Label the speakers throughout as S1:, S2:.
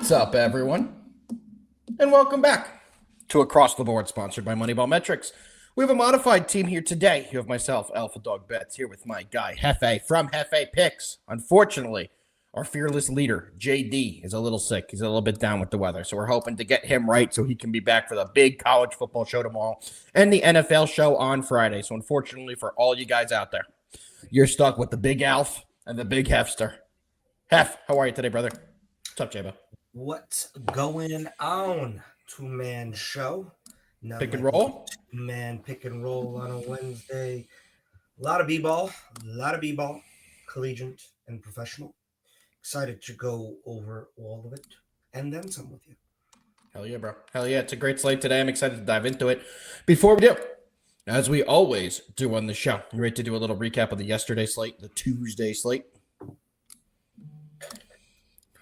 S1: What's up, everyone? And welcome back to Across the Board, sponsored by Moneyball Metrics. We have a modified team here today. You have myself, AlphaDog Bets, here with my guy, Jefe, from Jefe Picks. Unfortunately, our fearless leader, JD, is a little sick. He's a little bit down with the weather, so we're hoping to get him right so he can be back for the big college football show tomorrow and the NFL show on Friday. So unfortunately for all you guys out there, you're stuck with the big Alf and the big Hefster. Hef, how are you today, brother? What's up, Jefe?
S2: What's going on? Two-man show.
S1: Pick and roll?
S2: Two-man pick and roll on a Wednesday. A lot of b-ball, collegiate and professional. Excited to go over all of it and then some with you.
S1: Hell yeah, bro. Hell yeah. It's a great slate today. I'm excited to dive into it. Before we do, as we always do on the show, you ready to do a little recap of the yesterday slate, the Tuesday slate?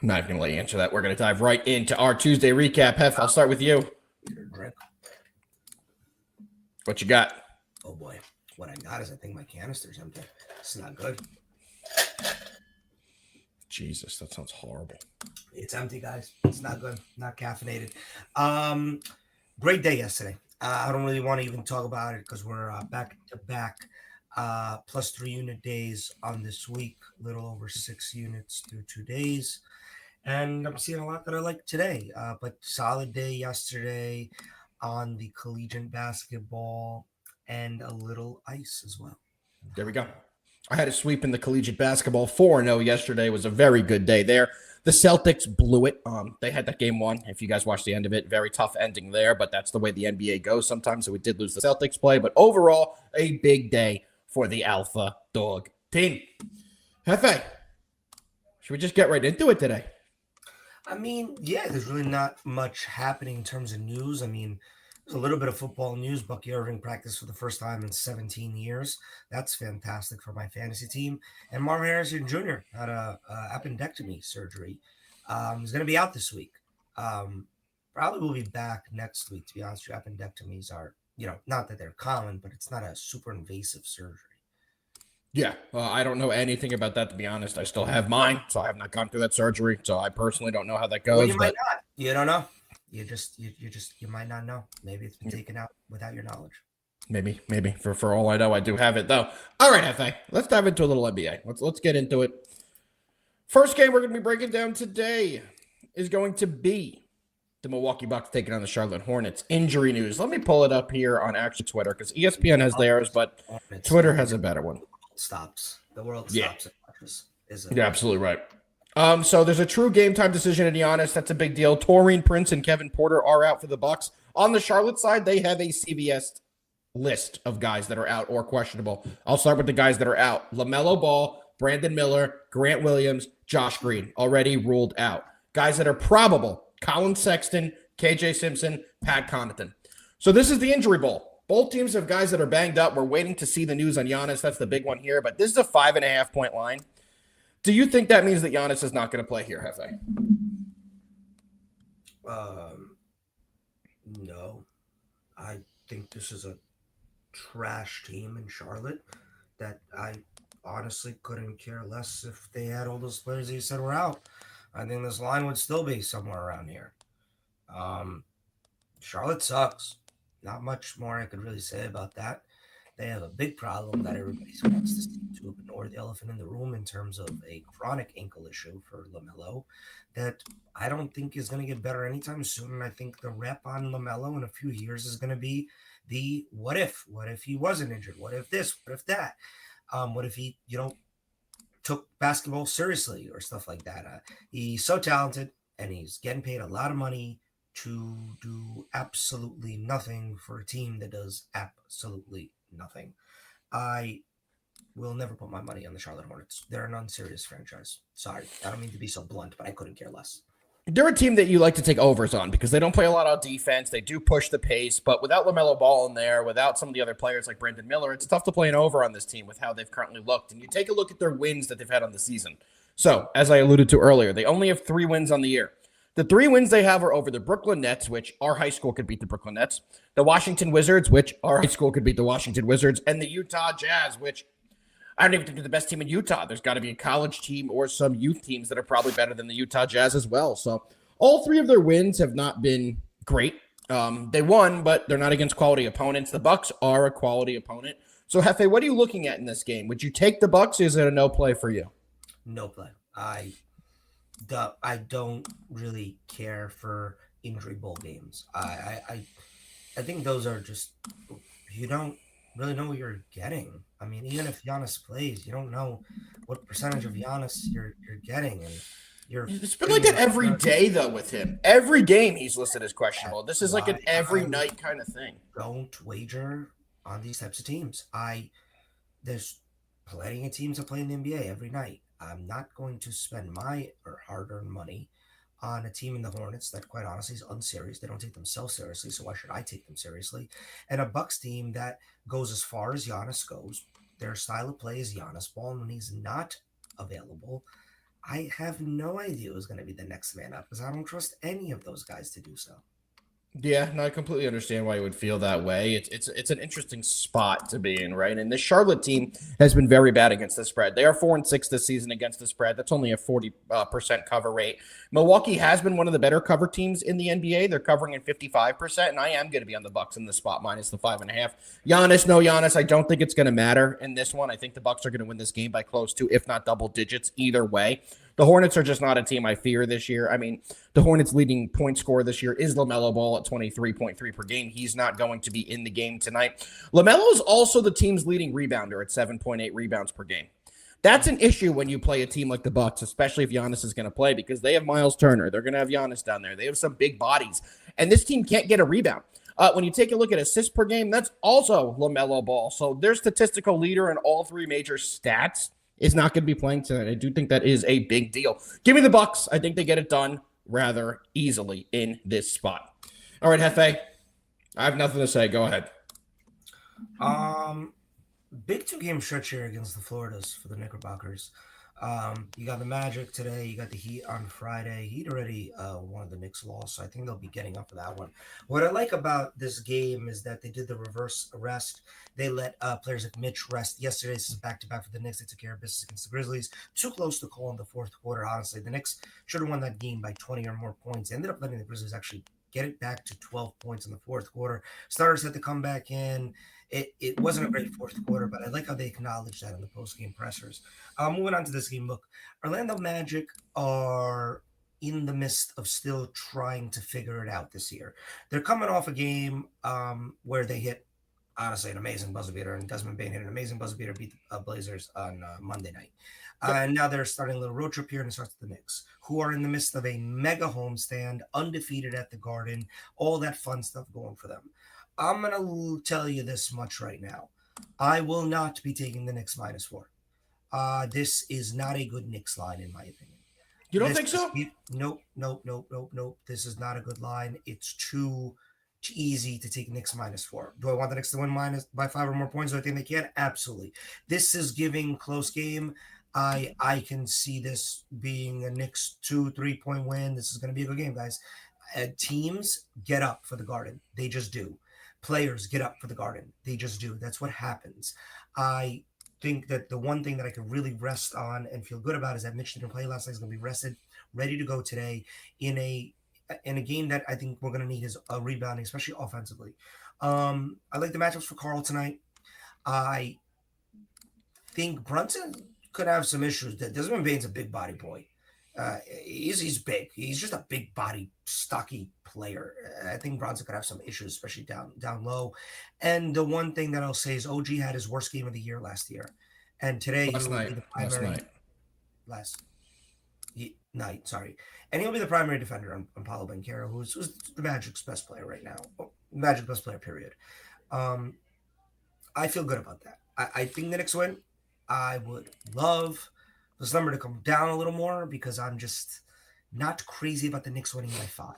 S1: I'm not even going to let you answer that. We're going to dive right into our Tuesday recap. Hef, I'll start with you. What you got?
S2: Oh, boy. What I got is I think my canister's empty. It's not good.
S1: Jesus, that sounds horrible.
S2: It's empty, guys. It's not good. Not caffeinated. Great day yesterday. I don't really want to even talk about it because we're back-to-back plus 3 unit days on this week. A little over 6 units through 2 days. And I'm seeing a lot that I like today. But solid day yesterday on the collegiate basketball and a little ice as well.
S1: There we go. I had a sweep in the collegiate basketball 4-0 yesterday. Was a very good day there. The Celtics blew it. They had that game won. If you guys watched the end of it, very tough ending there, but that's the way the NBA goes sometimes. So we did lose the Celtics play, but overall, a big day for the Alpha Dog team. Jefe, should we just get right into it today?
S2: I mean, yeah, there's really not much happening in terms of news. I mean, there's a little bit of football news. Bucky Irving practiced for the first time in 17 years. That's fantastic for my fantasy team. And Marvin Harrison Jr. had a appendectomy surgery. He's going to be out this week. Probably will be back next week, to be honest with you. Appendectomies are, not that they're common, but it's not a super invasive surgery.
S1: Yeah, I don't know anything about that, to be honest. I still have mine, so I have not gone through that surgery. So I personally don't know how that goes.
S2: Well, you might not. You don't know. You might not know. Maybe it's been taken out without your knowledge.
S1: Maybe. For all I know, I do have it though. All right, Jefe, let's dive into a little NBA. Let's get into it. First game we're going to be breaking down today is going to be the Milwaukee Bucks taking on the Charlotte Hornets. Injury news. Let me pull it up here on actual Twitter because ESPN has theirs, but Twitter has a better one.
S2: The world stops.
S1: You're absolutely right. So there's a true game time decision in Giannis. That's a big deal. Taurean Prince and Kevin Porter are out for the Bucks. On the Charlotte side, they have a CBS list of guys that are out or questionable. I'll start with the guys that are out. LaMelo Ball, Brandon Miller, Grant Williams, Josh Green, already ruled out. Guys that are probable: Colin Sexton, KJ Simpson, Pat Connaughton. So this is the injury bowl. Both teams have guys that are banged up. We're waiting to see the news on Giannis. That's the big one here. But this is a 5.5-point line. Do you think that means that Giannis is not going to play here, Jefe?
S2: No. I think this is a trash team in Charlotte that I honestly couldn't care less if they had all those players you said were out. I think this line would still be somewhere around here. Charlotte sucks. Not much more I could really say about that. They have a big problem that everybody wants to ignore the elephant in the room in terms of a chronic ankle issue for LaMelo that I don't think is going to get better anytime soon. And I think the rep on LaMelo in a few years is going to be the what if? What if he wasn't injured? What if this? What if that? What if he, took basketball seriously or stuff like that? He's so talented and he's getting paid a lot of money to do absolutely nothing for a team that does absolutely nothing. I will never put my money on the Charlotte Hornets. They're an unserious franchise. Sorry, I don't mean to be so blunt, but I couldn't care less.
S1: They're a team that you like to take overs on because they don't play a lot of defense. They do push the pace, but without LaMelo Ball in there, without some of the other players like Brandon Miller, it's tough to play an over on this team with how they've currently looked. And you take a look at their wins that they've had on the season. So, as I alluded to earlier, they only have 3 wins on the year. The 3 wins they have are over the Brooklyn Nets, which our high school could beat the Brooklyn Nets, the Washington Wizards, which our high school could beat the Washington Wizards, and the Utah Jazz, which I don't even think they're the best team in Utah. There's got to be a college team or some youth teams that are probably better than the Utah Jazz as well. So All three of their wins have not been great. They won, but they're not against quality opponents. The Bucks are a quality opponent. So, Jefe, what are you looking at in this game? Would you take the Bucks? Or is it a no play for you?
S2: No play. I don't really care for injury bowl games. I think those are just you don't really know what you're getting. I mean, even if Giannis plays, you don't know what percentage of Giannis you're getting, and you're
S1: It's been like
S2: pretty
S1: that
S2: much
S1: every day, though, with him. Every game he's listed as questionable.
S2: that's
S1: This is like
S2: why
S1: an every
S2: I
S1: night kind of thing.
S2: don't wager on these types of teams. There's plenty of teams that play in the NBA every night. I'm not going to spend my or hard-earned money on a team in the Hornets that, quite honestly, is unserious. They don't take themselves seriously, so why should I take them seriously? And a Bucks team that goes as far as Giannis goes. Their style of play is Giannis ball, and when he's not available, I have no idea who's going to be the next man up because I don't trust any of those guys to do so.
S1: Yeah, no, I completely understand why you would feel that way. It's an interesting spot to be in, right? And this Charlotte team has been very bad against the spread. They are 4-6 this season against the spread. That's only a 40% cover rate. Milwaukee has been one of the better cover teams in the NBA. They're covering in 55%, and I am going to be on the Bucks in the spot minus the 5.5. Giannis, no Giannis. I don't think it's going to matter in this one. I think the Bucks are going to win this game by close to, if not double digits, either way. The Hornets are just not a team I fear this year. I mean, the Hornets' leading point scorer this year is LaMelo Ball at 23.3 per game. He's not going to be in the game tonight. LaMelo is also the team's leading rebounder at 7.8 rebounds per game. That's an issue when you play a team like the Bucks, especially if Giannis is going to play, because they have Miles Turner. They're going to have Giannis down there. They have some big bodies, and this team can't get a rebound. When you take a look at assists per game, that's also LaMelo Ball. So their statistical leader in all three major stats is not going to be playing tonight. I do think that is a big deal. Give me the Bucks. I think they get it done rather easily in this spot. All right, Jefe, I have nothing to say. Go ahead.
S2: Big two-game stretch here against the Floridas for the Knickerbockers. You got the Magic today. You got the Heat on Friday. Heat already won the Knicks loss, so I think they'll be getting up for that one. What I like about this game is that they did the reverse rest. They let players like Mitch rest. Yesterday, this is back-to-back for the Knicks. They took care of business against the Grizzlies. Too close to call in the fourth quarter, honestly. The Knicks should have won that game by 20 or more points. They ended up letting the Grizzlies actually get it back to 12 points in the fourth quarter. Starters had to come back in. It wasn't a great fourth quarter, but I like how they acknowledged that in the post-game pressers. Moving on to this game, look, Orlando Magic are in the midst of still trying to figure it out this year. They're coming off a game where they hit, honestly, an amazing buzzer beater, and Desmond Bane hit an amazing buzzer beater, beat the Blazers on Monday night. And now they're starting a little road trip here, and it starts with the Knicks, who are in the midst of a mega homestand, undefeated at the Garden, all that fun stuff going for them. I'm going to tell you this much right now. I will not be taking the Knicks -4. This is not a good Knicks line, in my opinion.
S1: You don't think so?
S2: Nope. This is not a good line. It's too easy to take Knicks -4. Do I want the Knicks to win minus by 5 or more points? Do I think they can? Absolutely. This is giving close game. I can see this being a Knicks 2-3 point win. This is going to be a good game, guys. Teams get up for the Garden. They just do. Players get up for the Garden. They just do. That's what happens. I think that the one thing that I could really rest on and feel good about is that Mitch didn't play last night. He's going to be rested, ready to go today in a game that I think we're going to need is a rebounding, especially offensively. I like the matchups for Carl tonight. I think Brunson could have some issues. Desmond Bane's a big body boy. He's big. He's just a big body, stocky player. I think Bronson could have some issues, especially down low. And the one thing that I'll say is OG had his worst game of the year last year, and today
S1: Last night.
S2: Sorry, and he'll be the primary defender on Paulo Banchero, who's the Magic's best player right now. Magic's best player, period. I feel good about that. I think the Knicks win. I would love this number to come down a little more because I'm just not crazy about the Knicks winning by 5.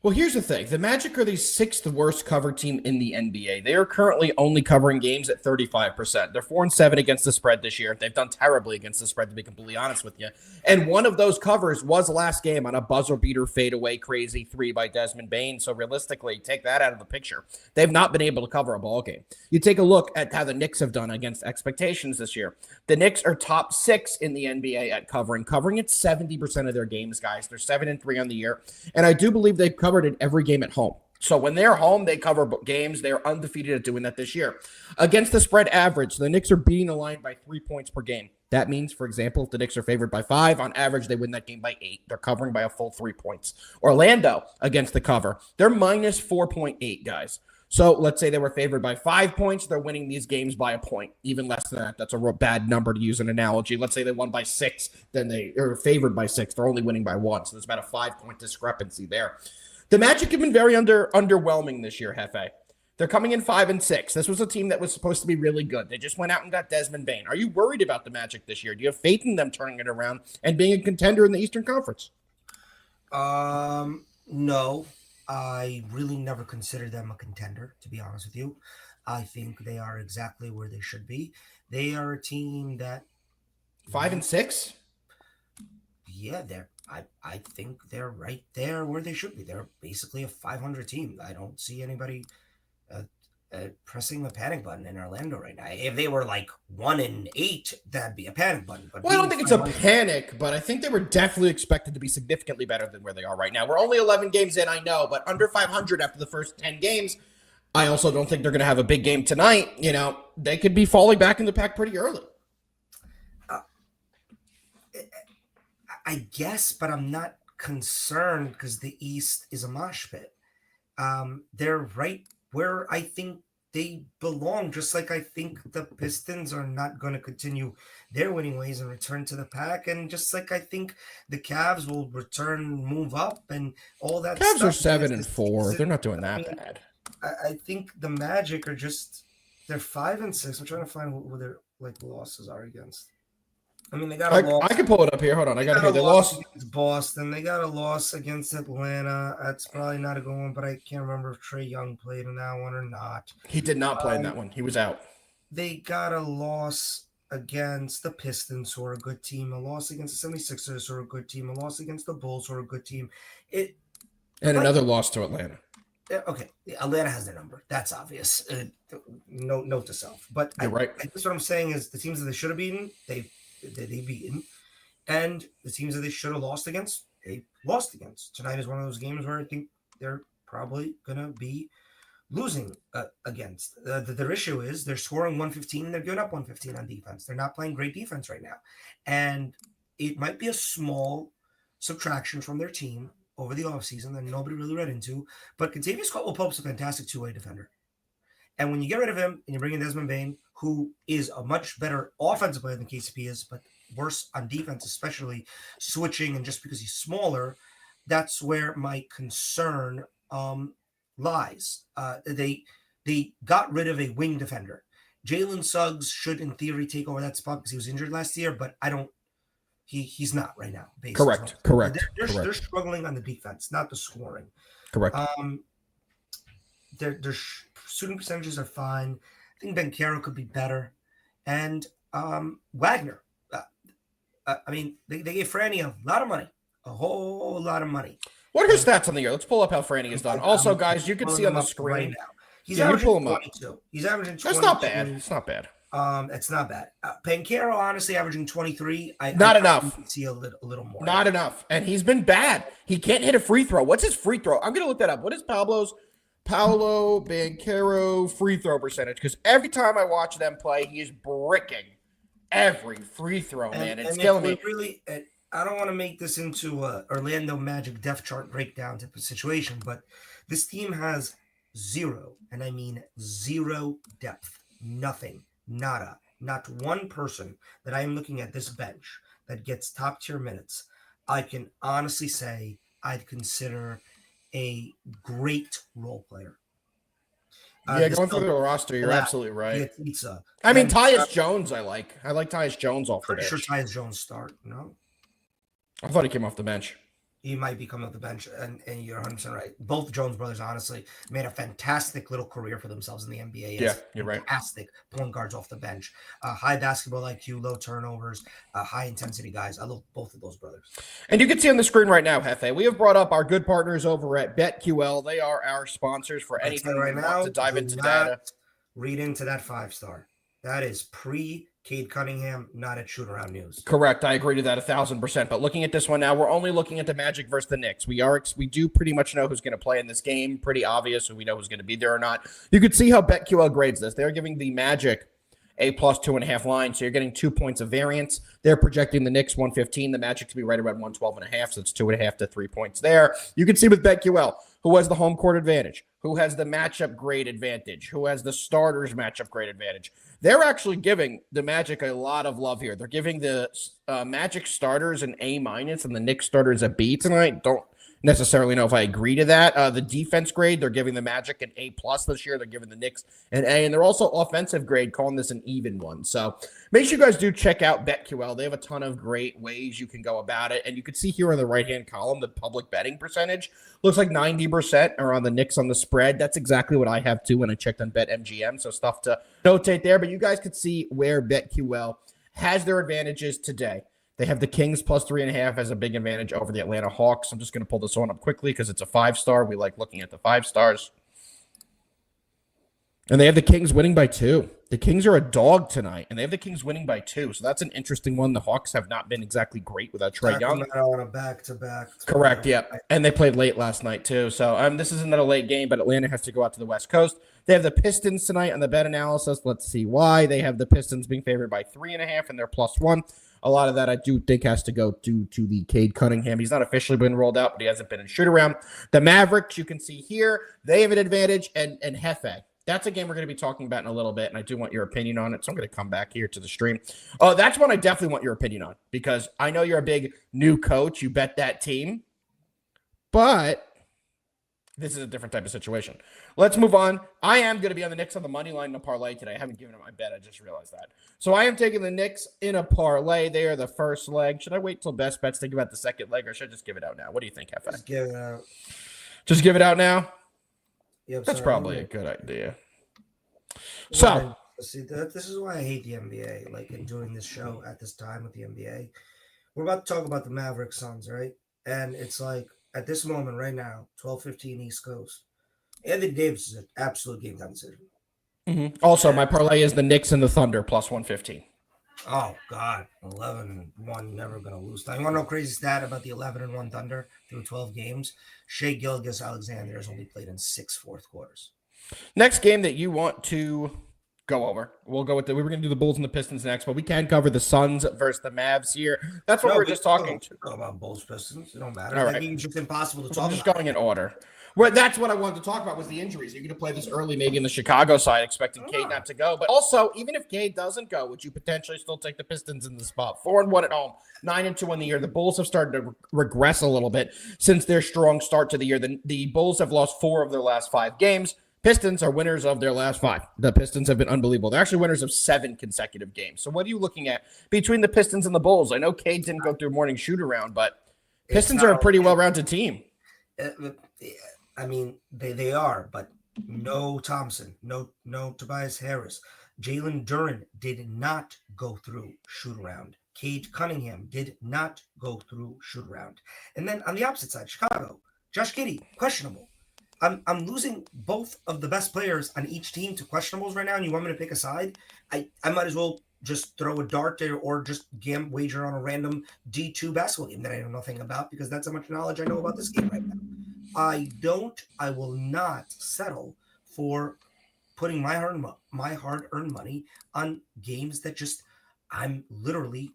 S1: Well, here's the thing. The Magic are the sixth worst covered team in the NBA. They are currently only covering games at 35%. They're 4-7 against the spread this year. They've done terribly against the spread, to be completely honest with you. And one of those covers was last game on a buzzer beater fadeaway crazy three by Desmond Bane. So realistically, take that out of the picture. They've not been able to cover a ball game. You take a look at how the Knicks have done against expectations this year. The Knicks are top 6 in the NBA at covering at 70% of their games, guys. They're 7-3 on the year. And I do believe they've covered in every game at home. So when they're home, they cover games. They're undefeated at doing that this year. Against the spread average, the Knicks are beating the line by 3 points per game. That means, for example, if the Knicks are favored by 5, on average, they win that game by 8. They're covering by a full 3 points. Orlando, against the cover, they're minus 4.8, guys. So let's say they were favored by 5 points. They're winning these games by a point. Even less than that. That's a real bad number to use an analogy. Let's say they won by 6, then they are favored by 6. They're only winning by 1. So there's about a 5-point discrepancy there. The Magic have been very underwhelming this year, Jefe. They're coming in 5-6. This was a team that was supposed to be really good. They just went out and got Desmond Bane. Are you worried about the Magic this year? Do you have faith in them turning it around and being a contender in the Eastern Conference?
S2: No. I really never considered them a contender, to be honest with you. I think they are exactly where they should be. They are a team that
S1: 5-6?
S2: Yeah, I think they're right there where they should be. They're basically a 500 team. I don't see anybody pressing the panic button in Orlando right now. If they were like 1-8, that'd be a panic button. But
S1: well, I don't think it's a panic, but I think they were definitely expected to be significantly better than where they are right now. We're only 11 games in, I know, but under 500 after the first 10 games. I also don't think they're going to have a big game tonight. You know, they could be falling back in the pack pretty early.
S2: I guess, but I'm not concerned because the East is a mosh pit. They're right where I think they belong, just like I think the Pistons are not going to continue their winning ways and return to the pack, and just like I think the Cavs will return, move up, and all that
S1: Cavs
S2: stuff.
S1: are 7-4. They're not doing that bad.
S2: I think the Magic are just, they're 5-6. I'm trying to find what their losses are against. I mean, they got a loss.
S1: I can pull it up here. Hold on. I got it here. They lost
S2: against Boston. They got a loss against Atlanta. That's probably not a good one, but I can't remember if Trae Young played in that one or not.
S1: He did not play in that one. He was out.
S2: They got a loss against the Pistons, who are a good team. A loss against the 76ers, who are a good team. A loss against the Bulls, who are a good team.
S1: Another loss to Atlanta.
S2: Okay, Atlanta has their number. That's obvious. Note to self. But
S1: you're right.
S2: I guess what I'm saying is the teams that they should have beaten, they've beaten, and the teams that they should have lost against, they lost against. Tonight is one of those games where I think they're probably gonna be losing against. Their issue is they're scoring 115 and they're giving up 115 on defense. They're not playing great defense right now, and it might be a small subtraction from their team over the offseason that nobody really read into. But Kentavious Caldwell-Pope's a fantastic two-way defender. And when you get rid of him and you bring in Desmond Bane, who is a much better offensive player than KCP is, but worse on defense, especially switching and just because he's smaller, that's where my concern lies. They got rid of a wing defender. Jalen Suggs should, in theory, take over that spot because he was injured last year, but he's not right now.
S1: Correct.
S2: They're struggling on the defense, not the scoring.
S1: Correct.
S2: Their shooting percentages are fine. I think Banchero could be better. And Wagner. I mean, they gave Franny a lot of money. A whole lot of money.
S1: What are his stats on the year? Let's pull up how Franny has done. Also, guys, you can see on the screen. Right now.
S2: He's averaging 22. He's averaging 22.
S1: That's not bad. It's not bad.
S2: It's not bad. Banchero, honestly, averaging 23.
S1: Not enough.
S2: See a little more.
S1: Not enough. And he's been bad. He can't hit a free throw. What's his free throw? I'm going to look that up. What is Paolo Banchero free throw percentage? Because every time I watch them play, he is bricking every free throw, man. It's killing me.
S2: Really, I don't want to make this into a Orlando Magic depth chart breakdown type of situation, but this team has zero, and I mean zero depth. Nothing. Nada. Not one person that I am looking at this bench that gets top tier minutes. I can honestly say I'd consider a great role player.
S1: Going through the roster, you're absolutely right.
S2: Pizza.
S1: I mean, Tyus Jones, I like Tyus Jones off the bench.
S2: Pretty sure Tyus Jones start. No,
S1: I thought he came off the bench.
S2: He might be coming off the bench, and you're 100% right. Both Jones brothers, honestly, made a fantastic little career for themselves in the NBA
S1: Yeah,
S2: as
S1: you're right.
S2: fantastic point guards off the bench. High basketball IQ, low turnovers, high intensity guys. I love both of those brothers.
S1: And you can see on the screen right now, Jefe, we have brought up our good partners over at BetQL. They are our sponsors for
S2: I tell
S1: anything
S2: you right
S1: you want
S2: now,
S1: to dive
S2: do
S1: into
S2: not
S1: data.
S2: read into that 5-star. That is pre-Cade Cunningham, not at shoot-around news.
S1: Correct. I agree to that 1,000%. But looking at this one now, we're only looking at the Magic versus the Knicks. We do pretty much know who's going to play in this game. Pretty obvious, so we know who's going to be there or not. You can see how BetQL grades this. They're giving the Magic a plus 2.5 line, so you're getting 2 points of variance. They're projecting the Knicks 115, the Magic to be right around 112.5, so it's 2.5 to 3 points there. You can see with BetQL who has the home court advantage, who has the matchup grade advantage, who has the starters matchup grade advantage. They're actually giving the Magic a lot of love here. They're giving the Magic starters an A- and the Knicks starters a B tonight. Don't necessarily know if I agree to that. The defense grade, they're giving the Magic an A+ this year. They're giving the Knicks an A, and they're also offensive grade, calling this an even one. So make sure you guys do check out BetQL. They have a ton of great ways you can go about it, and you can see here in the right-hand column the public betting percentage. Looks like 90% are on the Knicks on the spread. That's exactly what I have too when I checked on BetMGM, so stuff to notate there. But you guys could see where BetQL has their advantages today. They have the Kings plus 3.5 as a big advantage over the Atlanta Hawks. I'm just going to pull this one up quickly because it's a 5-star. We like looking at the 5 stars. And they have the Kings winning by 2. The Kings are a dog tonight, and they have the Kings winning by 2. So that's an interesting one. The Hawks have not been exactly great without Trae Young.
S2: On a back-to-back.
S1: Correct, yeah. And they played late last night, too. So this isn't a late game, but Atlanta has to go out to the West Coast. They have the Pistons tonight on the bet analysis. Let's see why. They have the Pistons being favored by 3.5, and they're plus 1. A lot of that I do think has to go due to the Cade Cunningham. He's not officially been rolled out, but he hasn't been in shoot-around. The Mavericks, you can see here, they have an advantage, and Jefe. That's a game we're going to be talking about in a little bit, and I do want your opinion on it, so I'm going to come back here to the stream. Oh, that's one I definitely want your opinion on, because I know you're a big new coach. You bet that team, but this is a different type of situation. Let's move on. I am going to be on the Knicks on the money line in a parlay today. I haven't given it my bet. I just realized that. So I am taking the Knicks in a parlay. They are the first leg. Should I wait till best bets, think about the second leg, or should I just give it out now? What do you think, Jefe?
S2: Just give it out.
S1: Just give it out now?
S2: Yep,
S1: That's probably a good idea. So,
S2: see, this is why I hate the NBA. Like, in doing this show at this time with the NBA, we're about to talk about the Mavericks Suns, right? And it's like, at this moment right now, 12:15 East Coast, Anthony Davis is an absolute game time decision.
S1: Mm-hmm. Also, my parlay is the Knicks and the Thunder plus 115.
S2: Oh, God. 11-1, never going to lose. I want to know a crazy stat about the 11-1 Thunder through 12 games. Shai Gilgeous-Alexander has only played in 6 fourth quarters.
S1: Next game that you want to go over, we'll go with we were going to do the Bulls and the Pistons next, but we can cover the Suns versus the Mavs here. That's what we're just talking
S2: about. Bulls, Pistons. It don't matter.
S1: All right.
S2: It's just impossible to talk
S1: about. Just going in order. Well, that's what I wanted to talk about was the injuries. You're going to play this early, maybe in the Chicago side, expecting Cade not to go. But also, even if Cade doesn't go, would you potentially still take the Pistons in the spot? 4-1 at home, 9-2 on the year. The Bulls have started to regress a little bit since their strong start to the year. The Bulls have lost 4 of their last 5 games. Pistons are winners of their last 5. The Pistons have been unbelievable. They're actually winners of 7 consecutive games. So what are you looking at between the Pistons and the Bulls? I know Cade didn't go through a morning shoot-around, but Pistons are a pretty well-rounded team.
S2: I mean, they are, but no Thompson, no Tobias Harris. Jalen Duren did not go through shoot-around. Cade Cunningham did not go through shoot-around. And then on the opposite side, Chicago, Josh Giddey, questionable. I'm losing both of the best players on each team to questionables right now, and you want me to pick a side? I might as well just throw a dart there or just wager on a random D2 basketball game that I know nothing about, because that's how much knowledge I know about this game right now. I will not settle for putting my hard-earned money on games that just I'm literally,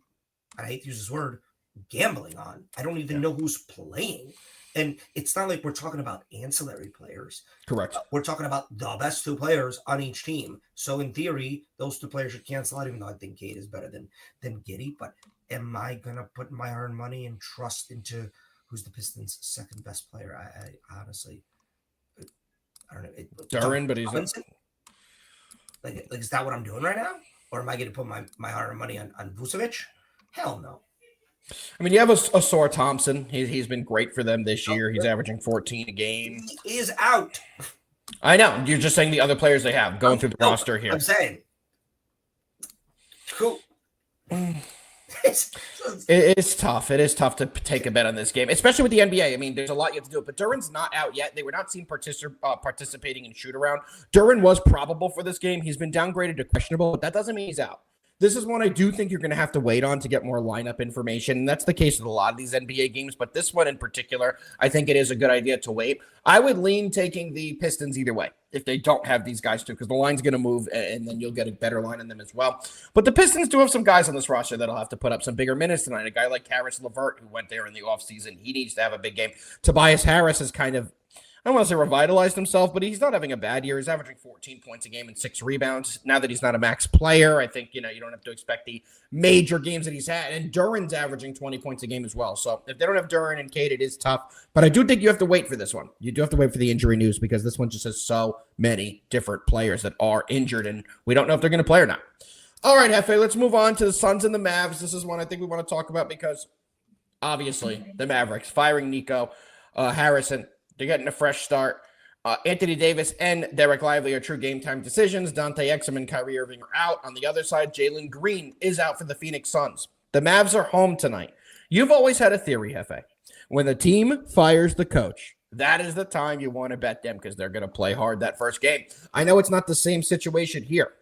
S2: I hate to use this word, gambling on. I don't even know who's playing. And it's not like we're talking about ancillary players.
S1: Correct.
S2: We're talking about the best 2 players on each team. So in theory, those 2 players should cancel out, even though I think Cade is better than Giddey. But am I going to put my hard money and trust into who's the Pistons' second best player? I honestly, I don't know.
S1: Duren, but he's not.
S2: Like, is that what I'm doing right now? Or am I going to put my hard money on Vucevic? Hell no.
S1: I mean, you have a Sore Thompson. He's been great for them this year. He's averaging 14 a game.
S2: He is out.
S1: I know. You're just saying the other players they have going through the roster here.
S2: I'm saying. Cool.
S1: It's tough. It is tough to take a bet on this game, especially with the NBA. I mean, there's a lot you have to do. But Duran's not out yet. They were not seen participating in shoot-around. Duran was probable for this game. He's been downgraded to questionable, but that doesn't mean he's out. This is one I do think you're going to have to wait on to get more lineup information. And that's the case with a lot of these NBA games. But this one in particular, I think it is a good idea to wait. I would lean taking the Pistons either way if they don't have these guys too, because the line's going to move and then you'll get a better line on them as well. But the Pistons do have some guys on this roster that'll have to put up some bigger minutes tonight. A guy like Karis LeVert, who went there in the offseason, he needs to have a big game. Tobias Harris is kind of, I don't want to say revitalized himself, but he's not having a bad year. He's averaging 14 points a game and 6 rebounds. Now that he's not a max player, I think, you don't have to expect the major games that he's had. And Duran's averaging 20 points a game as well. So if they don't have Duran and Cade, it is tough. But I do think you have to wait for this one. You do have to wait for the injury news because this one just has so many different players that are injured, and we don't know if they're going to play or not. All right, Jefe, let's move on to the Suns and the Mavs. This is one I think we want to talk about because, obviously, the Mavericks firing Nico Harrison. They're getting a fresh start. Anthony Davis and Derek Lively are true game-time decisions. Dante Exum and Kyrie Irving are out. On the other side, Jalen Green is out for the Phoenix Suns. The Mavs are home tonight. You've always had a theory, Jefe. When the team fires the coach, that is the time you want to bet them because they're going to play hard that first game. I know it's not the same situation here,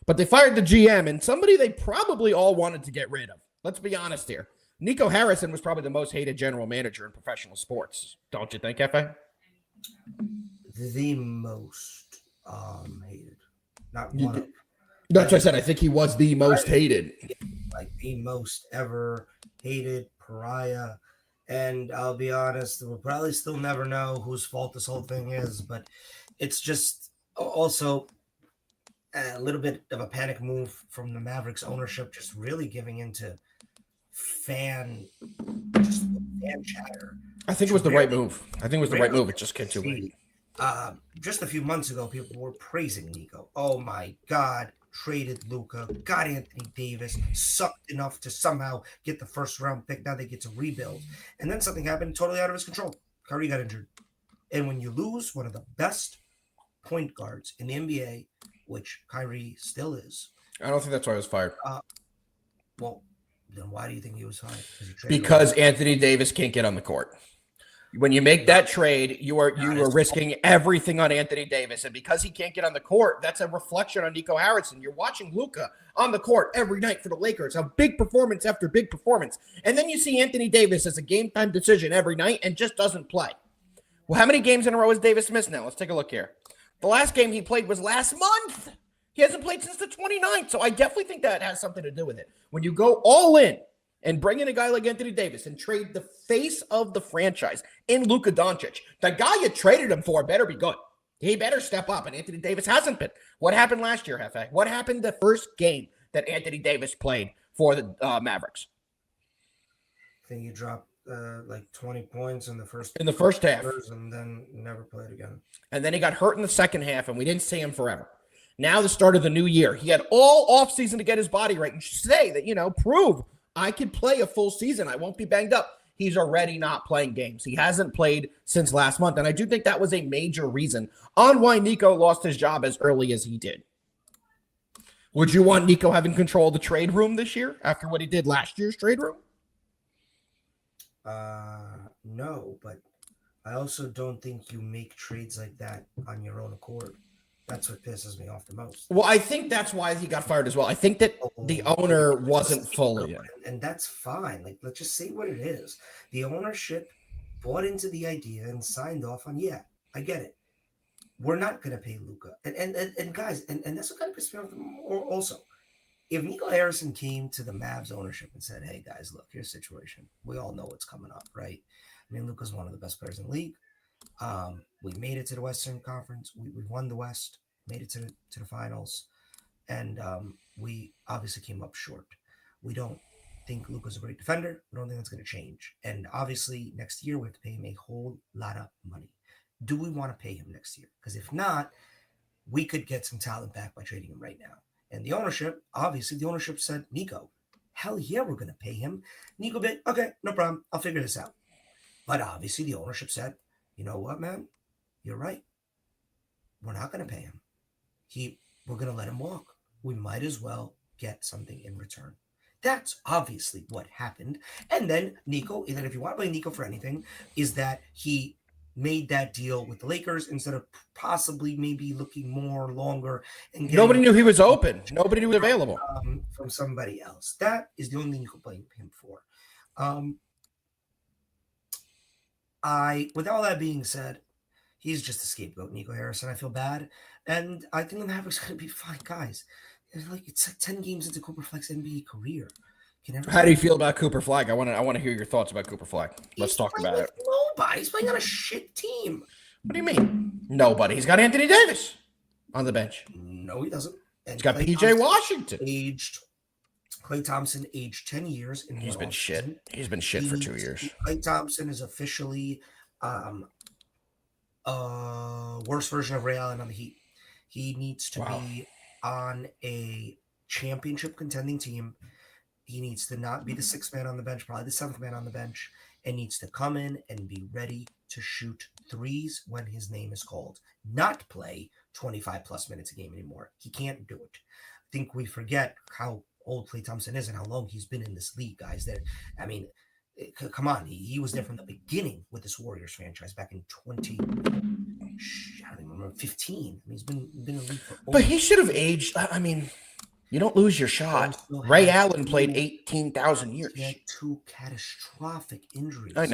S1: but they fired the GM and somebody they probably all wanted to get rid of. Let's be honest here. Nico Harrison was probably the most hated general manager in professional sports. Don't you think, Jefe?
S2: The most hated. Not one of.
S1: That's what I said. I think he was the most hated.
S2: Like the most ever hated pariah. And I'll be honest, we'll probably still never know whose fault this whole thing is, but it's just also a little bit of a panic move from the Mavericks ownership, just really giving into fan chatter.
S1: I think it was the right move. It just came too late.
S2: Just a few months ago, people were praising Nico. Oh my God, traded Luka, got Anthony Davis, sucked enough to somehow get the first round pick. Now they get to rebuild. And then something happened totally out of his control. Kyrie got injured. And when you lose one of the best point guards in the NBA, which Kyrie still is.
S1: I don't think that's why he was fired.
S2: Well, then why do you think he was fired?
S1: Because Anthony Davis can't get on the court. When you make that trade, you are risking everything on Anthony Davis. And because he can't get on the court, that's a reflection on Nico Harrison. You're watching Luka on the court every night for the Lakers, a big performance after big performance. And then you see Anthony Davis as a game-time decision every night and just doesn't play. Well, how many games in a row has Davis missed now? Let's take a look here. The last game he played was last month. He hasn't played since the 29th. So I definitely think that has something to do with it. When you go all in, and bring in a guy like Anthony Davis and trade the face of the franchise in Luka Doncic, the guy you traded him for better be good. He better step up, and Anthony Davis hasn't been. What happened last year, Jefe? What happened the first game that Anthony Davis played for the Mavericks?
S2: I think he dropped like 20 points in the first
S1: half,
S2: and then never played again.
S1: And then he got hurt in the second half, and we didn't see him forever. Now the start of the new year, he had all offseason to get his body right and say that, prove I could play a full season. I won't be banged up. He's already not playing games. He hasn't played since last month. And I do think that was a major reason on why Nico lost his job as early as he did. Would you want Nico having control of the trade room this year after what he did last year's trade room?
S2: No, but I also don't think you make trades like that on your own accord. That's what pisses me off the most.
S1: Well, I think that's why he got fired as well. I think that the owner wasn't fully.
S2: And that's fine. Like, let's just say what it is. The ownership bought into the idea and signed off on, yeah, I get it. We're not going to pay Luka. And guys, and that's what kind of pisses me off also. If Nico Harrison came to the Mavs ownership and said, hey, guys, look, here's the situation. We all know what's coming up, right? I mean, Luka's one of the best players in the league. We made it to the Western Conference. We won the West, made it to the finals, and we obviously came up short. We don't think Luka's a great defender. We don't think that's going to change. And obviously, next year we have to pay him a whole lot of money. Do we want to pay him next year? Because if not, we could get some talent back by trading him right now. And the ownership, obviously, said, Nico, hell yeah, we're going to pay him. Nico bit, okay, no problem. I'll figure this out. But obviously the ownership said, you know what, man? You're right. We're not going to pay him. We're going to let him walk. We might as well get something in return. That's obviously what happened. And then Nico, and then if you want to blame Nico for anything, is that he made that deal with the Lakers instead of possibly maybe looking more longer and
S1: Nobody knew he was open. Nobody knew he was available.
S2: From somebody else. That is the only thing you can blame him for. With all that being said, he's just a scapegoat, Nico Harrison. I feel bad. And I think the Mavericks are going to be fine, guys. It's like 10 games into Cooper Flagg's NBA career.
S1: How do you feel about Cooper Flagg? I want to hear your thoughts about Cooper Flagg. Let's talk about it.
S2: Nobody. He's playing on a shit team.
S1: What do you mean? Nobody. He's got Anthony Davis on the bench.
S2: No, he doesn't. And
S1: he's got PJ Washington.
S2: Klay Thompson, aged 10 years.
S1: He's been shit. He's been shit for 2 years.
S2: Klay Thompson is officially worst version of Ray Allen on the Heat. He needs to be on a championship contending team. He needs to not be the sixth man on the bench, probably the seventh man on the bench, and needs to come in and be ready to shoot threes when his name is called, not play 25 plus minutes a game anymore. He can't do it. I think we forget how old Klay Thompson is and how long he's been in this league, guys. Come on. He was there from the beginning with this Warriors franchise back in 15. I mean, he's been in the league for
S1: But he should have aged. I mean, you don't lose your shot. Ray Allen played 18,000 years.
S2: He had 2 catastrophic injuries.
S1: I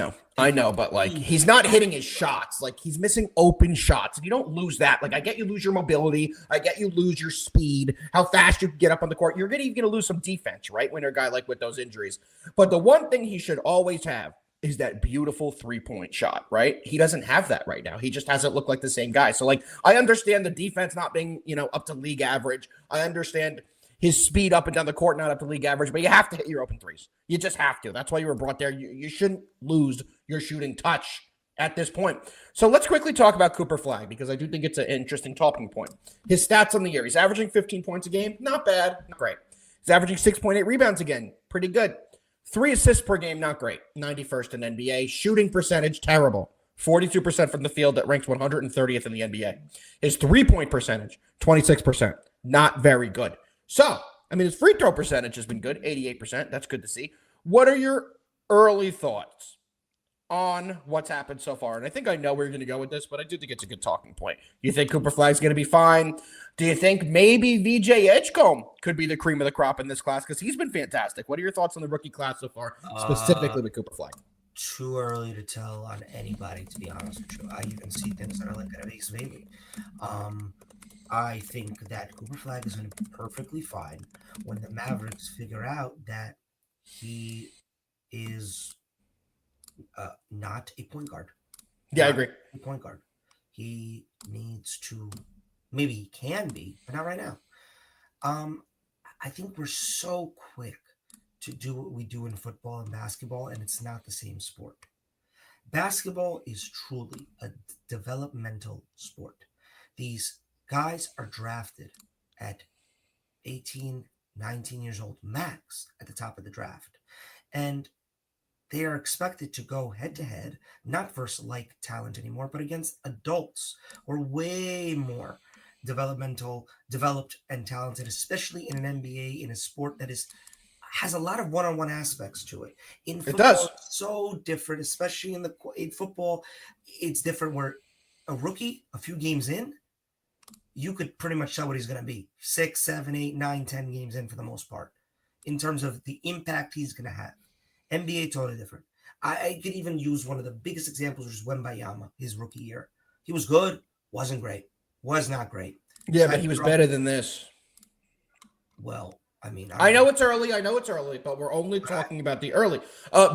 S1: know, but like he's not hitting his shots. Like he's missing open shots. And you don't lose that. Like I get you lose your mobility. I get you lose your speed, how fast you can get up on the court. You're going to lose some defense, right? When you're a guy like with those injuries. But the one thing he should always have is that beautiful 3-point shot, right? He doesn't have that right now. He just hasn't looked like the same guy. So like I understand the defense not being, up to league average. I understand his speed up and down the court, not up to league average, but you have to hit your open threes. You just have to. That's why you were brought there. You shouldn't lose your shooting touch at this point. So let's quickly talk about Cooper Flagg because I do think it's an interesting talking point. His stats on the year. He's averaging 15 points a game. Not bad. Not great. He's averaging 6.8 rebounds again. Pretty good. 3 assists per game. Not great. 91st in NBA. Shooting percentage, terrible. 42% from the field. That ranks 130th in the NBA. His 3-point percentage, 26%. Not very good. So, I mean, his free throw percentage has been good, 88%. That's good to see. What are your early thoughts on what's happened so far? And I think I know where you're going to go with this, but I do think it's a good talking point. Do you think Cooper Flagg's going to be fine? Do you think maybe VJ Edgecombe could be the cream of the crop in this class? Because he's been fantastic. What are your thoughts on the rookie class so far, specifically with Cooper Flagg?
S2: Too early to tell on anybody, to be honest with you. I even see things that are like that makes maybe. I think that Cooper Flagg is going to be perfectly fine when the Mavericks figure out that he is not a point guard.
S1: Yeah, I agree.
S2: A point guard. He needs to, maybe he can be, but not right now. I think we're so quick to do what we do in football and basketball, and it's not the same sport. Basketball is truly a developmental sport. These guys are drafted at 18, 19 years old, max at the top of the draft. And they are expected to go head-to-head, not versus like talent anymore, but against adults who are way more developed and talented, especially in an NBA, in a sport that has a lot of one-on-one aspects to it. In football, it's so different, especially in football, it's different where a rookie, a few games in, you could pretty much tell what he's going to be 6, 7, 8, 9, 10 games in for the most part in terms of the impact he's going to have. NBA, totally different. I could even use one of the biggest examples, which is Wembayama, his rookie year. He was good, wasn't great, was not great.
S1: Yeah, but he was better than this.
S2: Well, I mean,
S1: I know it's early, but we're only talking about the early.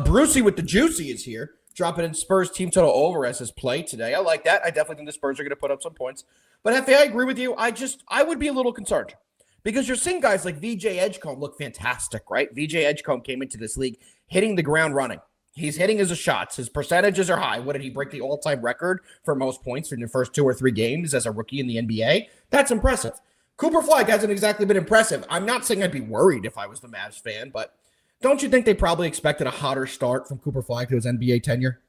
S1: Brucey with the Juicy is here, dropping in Spurs team total over as his play today. I like that. I definitely think the Spurs are going to put up some points. But Jefe, I agree with you. I would be a little concerned because you're seeing guys like VJ Edgecombe look fantastic, right? VJ Edgecombe came into this league hitting the ground running. He's hitting his shots. His percentages are high. What did he break the all-time record for most points in the first 2 or 3 games as a rookie in the NBA? That's impressive. Cooper Flagg hasn't exactly been impressive. I'm not saying I'd be worried if I was the Mavs fan, but Don't you think they probably expected a hotter start from Cooper Flag to his NBA tenure?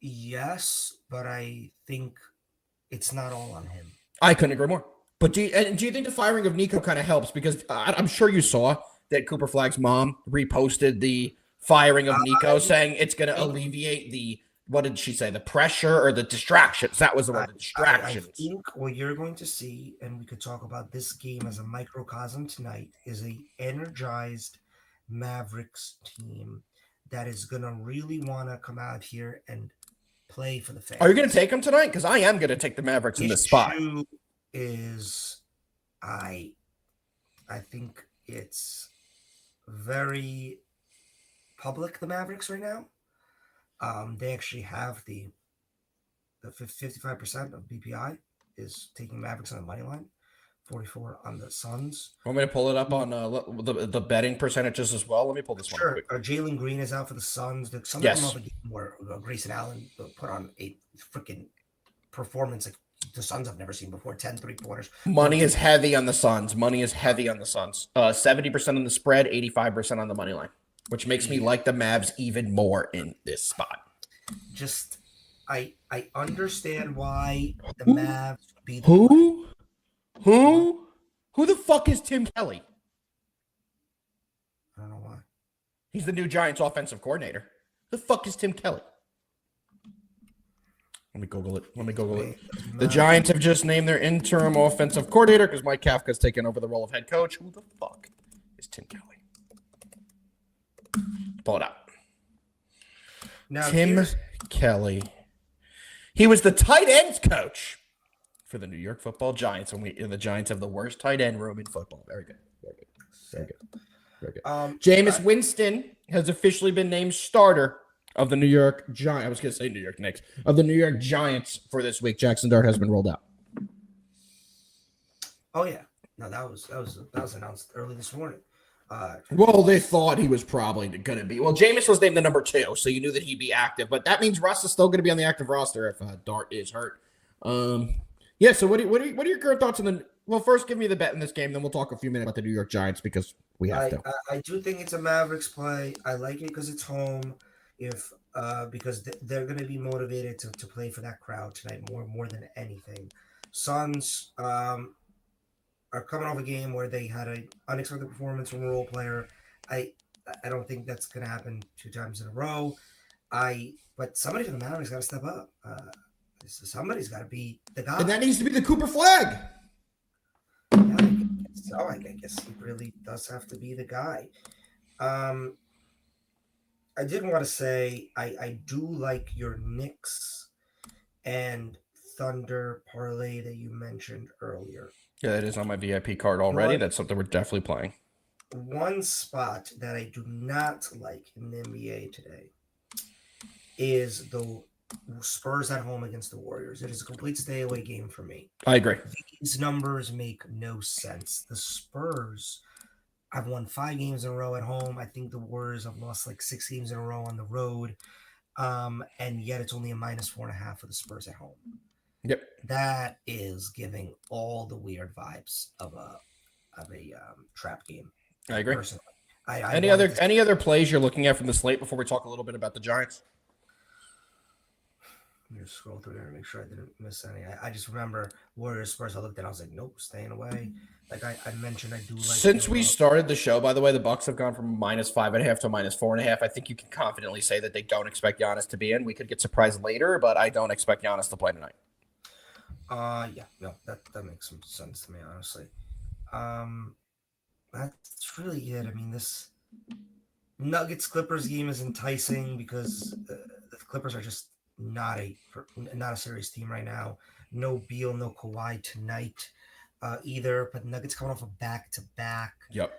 S2: Yes, but I think it's not all on him.
S1: I couldn't agree more. But do you think the firing of Nico kind of helps? Because I'm sure you saw that Cooper Flag's mom reposted the firing of Nico, saying it's going to alleviate the, what did she say, the pressure or the distractions? That was the word, the distractions.
S2: I think what you're going to see, and we could talk about this game as a microcosm tonight, is a energized Mavericks team that is going to really want to come out here and play for the fans.
S1: Are you going to take them tonight? Because I am going to take the Mavericks in this spot.
S2: Is I think it's very public, the Mavericks right now. They actually have the 55% of BPI is taking Mavericks on the money line, 44 on the Suns.
S1: Want me to pull it up on the betting percentages as well? Let me pull this one.
S2: Sure. Jalen Green is out for the Suns. Something of a game where Grayson Allen put on a freaking performance like the Suns have never seen before. 10 3-pointers.
S1: Money is heavy on the Suns. 70% on the spread, 85% on the money line, which makes me like the Mavs even more in this spot.
S2: Just, I understand why the Mavs beat
S1: Who the fuck is Tim Kelly?
S2: I don't know why.
S1: He's the new Giants offensive coordinator. Who the fuck is Tim Kelly? Let me Google it. The Giants have just named their interim offensive coordinator because Mike Kafka's taken over the role of head coach. Who the fuck is Tim Kelly? Pull it up.
S2: Now,
S1: Tim Kelly. He was the tight ends coach for the New York Football Giants, and the Giants have the worst tight end room in football. Very good. Jameis Winston has officially been named starter of the New York Giants. I was going to say New York Knicks. Of the New York Giants for this week. Jackson Dart has been rolled out.
S2: Oh yeah, no, that was announced early this morning.
S1: Well, they thought he was probably going to be. Well, Jameis was named the number 2, so you knew that he'd be active. But that means Russ is still going to be on the active roster if Dart is hurt. Yeah. So what are your current thoughts on the? Well, first give me the bet in this game, then we'll talk a few minutes about the New York Giants because we have to.
S2: I do think it's a Mavericks play. I like it because it's home. Because they're going to be motivated to play for that crowd tonight more than anything. Suns are coming off a game where they had an unexpected performance from a role player. I don't think that's going to happen 2 times in a row. But somebody from the Mavericks got to step up. Somebody's got to be the guy,
S1: and that needs to be the Cooper Flag.
S2: Yeah, I guess he really does have to be the guy. I did want to say I do like your Knicks and Thunder parlay that you mentioned earlier.
S1: Yeah, it is on my VIP card already. That's something we're definitely playing.
S2: One spot that I do not like in the NBA today is the Spurs at home against the Warriors. It is a complete stay away game for me.
S1: I agree.
S2: These numbers make no sense. The Spurs have won 5 games in a row at home. I think the Warriors have lost like 6 games in a row on the road. And yet it's only a -4.5 for the Spurs at home.
S1: Yep.
S2: That is giving all the weird vibes of a trap game.
S1: I agree.
S2: Personally.
S1: Any other plays you're looking at from the slate before we talk a little bit about the Giants?
S2: Let me just scroll through there and make sure I didn't miss any. I just remember Warriors Spurs. I looked at it, I was like, nope, staying away. Like I mentioned, I do like.
S1: Since we started the show, by the way, the Bucks have gone from -5.5 to -4.5. I think you can confidently say that they don't expect Giannis to be in. We could get surprised later, but I don't expect Giannis to play tonight.
S2: Yeah, no, that makes some sense to me, honestly. That's really it. I mean, this Nuggets Clippers game is enticing because the Clippers are just not a serious team right now. No Beal, no Kawhi tonight either. But Nuggets coming off a back-to-back.
S1: Yep.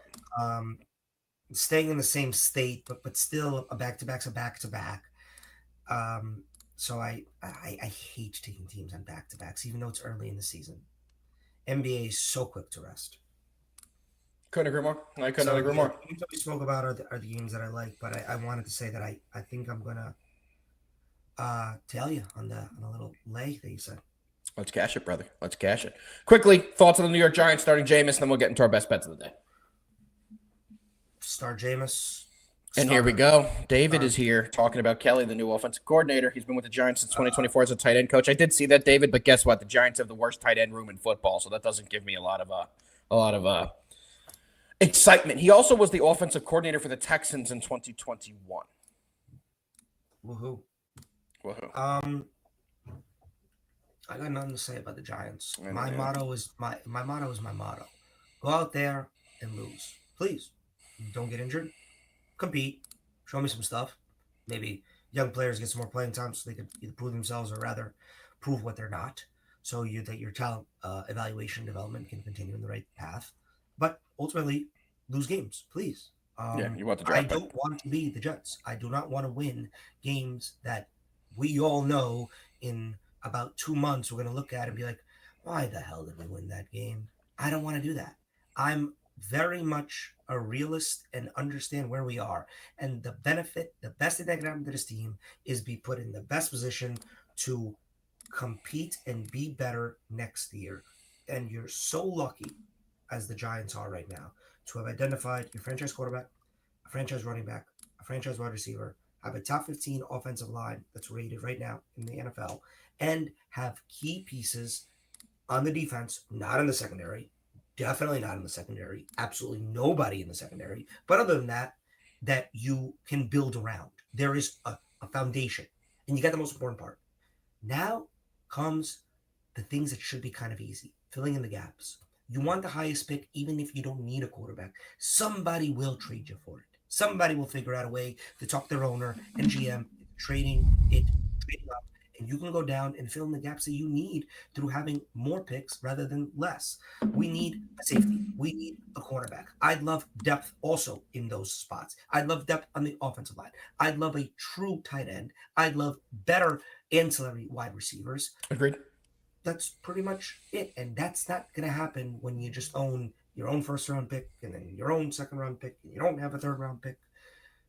S2: Staying in the same state, but still a back-to-back's a back-to-back. So I hate taking teams on back-to-backs, even though it's early in the season. NBA is so quick to rest.
S1: Couldn't agree more. I couldn't agree more.
S2: The games that we spoke about are the games that I like, but I wanted to say that I think I'm gonna tell you on the little lay that you said.
S1: Let's cash it, brother. Let's cash it. Quickly, thoughts on the New York Giants starting Jameis, and then we'll get into our best bets of the day.
S2: Star Jameis.
S1: And here we go. David is here talking about Kelly, the new offensive coordinator. He's been with the Giants since 2024 as a tight end coach. I did see that, David, but guess what? The Giants have the worst tight end room in football, so that doesn't give me a lot of excitement. He also was the offensive coordinator for the Texans in 2021.
S2: Woohoo!
S1: Woohoo!
S2: I got nothing to say about the Giants. My motto is my motto. Go out there and lose, please. Don't get injured. Compete, show me some stuff. Maybe young players get some more playing time so they can either prove themselves or rather prove what they're not. So that your talent evaluation development can continue in the right path. But ultimately, lose games, please.
S1: You want the draft
S2: I don't want to be the Jets. I do not want to win games that we all know in about 2 months we're going to look at and be like, why the hell did we win that game? I don't want to do that. I'm very much a realist and understand where we are. And the best thing that can happen to this team is be put in the best position to compete and be better next year. And you're so lucky, as the Giants are right now, to have identified your franchise quarterback, a franchise running back, a franchise wide receiver, have a top 15 offensive line that's rated right now in the NFL, and have key pieces on the defense, not in the secondary. Definitely not in the secondary. Absolutely nobody in the secondary. But other than that, that you can build around. There is a foundation. And you got the most important part. Now comes the things that should be kind of easy. Filling in the gaps. You want the highest pick even if you don't need a quarterback. Somebody will trade you for it. Somebody will figure out a way to talk their owner and GM trading up. And you can go down and fill in the gaps that you need through having more picks rather than less. We need a safety. We need a cornerback. I'd love depth also in those spots. I'd love depth on the offensive line. I'd love a true tight end. I'd love better ancillary wide receivers.
S1: Agreed.
S2: That's pretty much it. And that's not going to happen when you just own your own first-round pick and then your own second-round pick. And you don't have a third-round pick.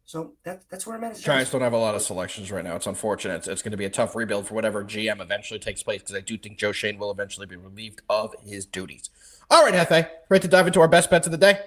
S2: So that's where I'm at.
S1: Giants don't have a lot of selections right now. It's unfortunate. It's going to be a tough rebuild for whatever GM eventually takes place because I do think Joe Shane will eventually be relieved of his duties. All right, Jefe, ready to dive into our best bets of the day?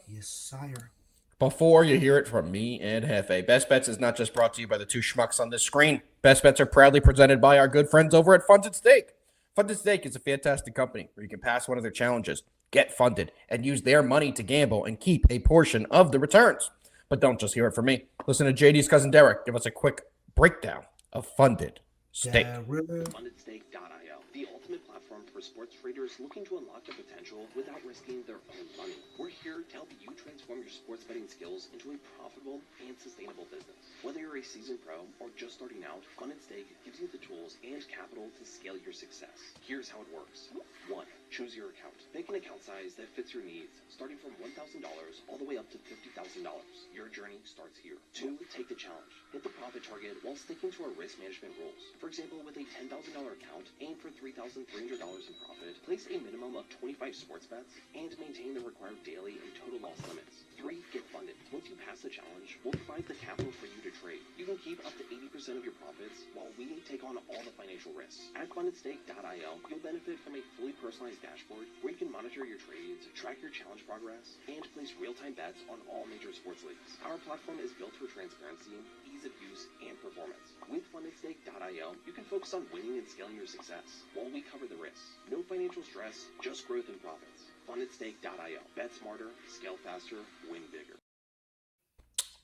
S2: Yes, sire.
S1: Before you hear it from me and Jefe, Best Bets is not just brought to you by the two schmucks on this screen. Best Bets are proudly presented by our good friends over at Funded Stake. Funded Stake is a fantastic company where you can pass one of their challenges, get funded, and use their money to gamble and keep a portion of the returns. But don't just hear it from me. Listen to JD's cousin Derek give us a quick breakdown of Funded Stake.
S3: FundedStake.io, the ultimate platform for sports traders looking to unlock their potential without risking their own money. We're here to help you transform your sports betting skills into a profitable and sustainable business. Whether you're a seasoned pro or just starting out, Funded Stake gives you the tools and capital to scale your success. Here's how it works. 1. Choose your account. Pick an account size that fits your needs, starting from $1,000 all the way up to $50,000. Your journey starts here. 2. Take the challenge. Hit the profit target while sticking to our risk management rules. For example, with a $10,000 account, aim for $3,300 in profit, place a minimum of 25 sports bets, and maintain the required daily and total loss limits. 3. Get funded. Once you pass the challenge, we'll provide the capital for you to trade. You can keep up to 80% of your profits while we take on all the financial risks. At FundedStake.io, you'll benefit from a fully personalized dashboard where you can monitor your trades, track your challenge progress, and place real-time bets on all major sports leagues. Our platform is built for transparency, ease of use, and performance. With FundedStake.io, you can focus on winning and scaling your success while we cover the risks. No financial stress, just growth and profits. FundedStake.io. Bet smarter, scale faster, win bigger.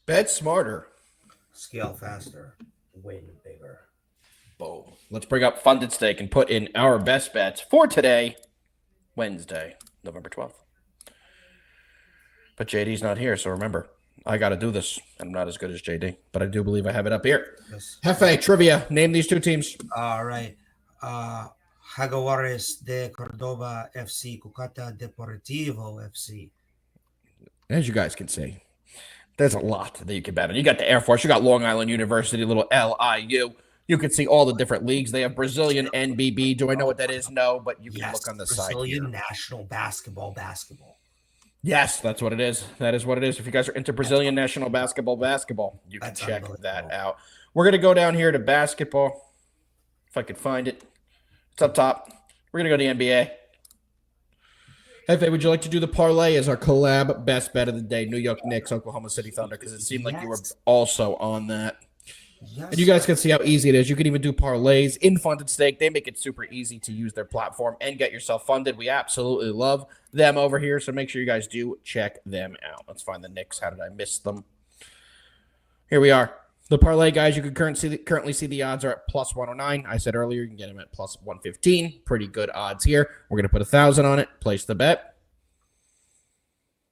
S1: Bet smarter.
S2: Scale faster, win bigger.
S1: Boom. Let's bring up Funded Stake and put in our best bets for today, Wednesday, November 12th. But JD's not here, so remember, I got to do this. I'm not as good as JD, but I do believe I have it up here.
S2: Yes.
S1: Jefe, trivia. Name these two teams.
S2: All right. Jaguares de Cordoba FC, Cucata Deportivo FC.
S1: As you guys can see, there's a lot that you can bet on. You got the Air Force. You got Long Island University, little LIU. You can see all the different leagues. They have Brazilian NBB. Do I know what that is? No, but you can look on the side here.
S2: Brazilian National Basketball.
S1: Yes, that's what it is. That is what it is. If you guys are into Brazilian National Basketball, you can check that out. We're going to go down here to basketball. If I could find it. It's up top. We're going to go to the NBA. Hefe, would you like to do the parlay as our collab best bet of the day? New York Knicks, Oklahoma City Thunder, because it seemed like you were also on that.
S2: Yes,
S1: And you guys can see how easy it is. You can even do parlays in Funded Stake. They make it super easy to use their platform and get yourself funded. We absolutely love them over here, so make sure you guys do check them out. Let's find the Knicks. How did I miss them? Here we are. The parlay, guys, you can currently see the odds are at plus 109. I said earlier you can get them at plus 115. Pretty good odds here. We're going to put 1,000 on it. Place the bet.